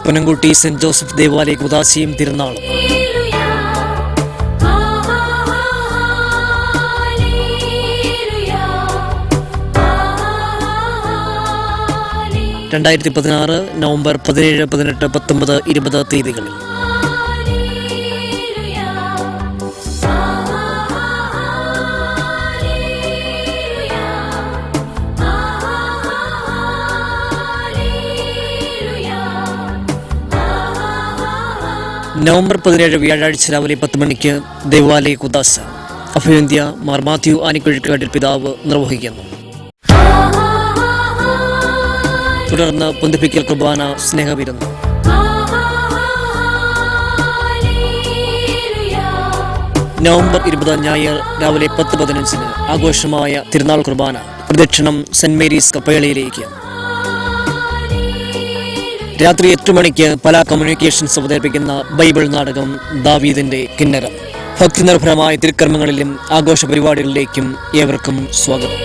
Panamkutty saint Joseph ദേവാലയ ഉദാസിയും തിരുനാളും 2016 November 17, 18, 19, 20 തീയതികളിൽ. November 17 വ്യാഴാഴ്ച രാവിലെ 10 മണിക്ക് ദേവാലയ കുദാശ അഭ്യന്ത്യ മാർ മാത്യു ആനിക്കുഴിക്കാട്ടിൽ പിതാവ് നിർവഹിക്കുന്നു. തുടർന്ന് പൊന്തിപ്പിക്കൽ കുർബാന, സ്നേഹവിരുന്ന്. നവംബർ 20 ഞായർ രാവിലെ 10:15 ആഘോഷമായ തിരുനാൾ കുർബാന പ്രദക്ഷിണം സെന്റ് മേരീസ് കപ്പേളയിലേക്ക്. രാത്രി 8 മണിക്ക് പല കമ്മ്യൂണിക്കേഷൻസ് അവതരിപ്പിക്കുന്ന ബൈബിൾ നാടകം ദാവീദിന്റെ കിന്നരം. ഭക്തിനിർഭരമായ തിരുക്കർമ്മങ്ങളിലും ആഘോഷ പരിപാടികളിലേക്കും ഏവർക്കും സ്വാഗതം.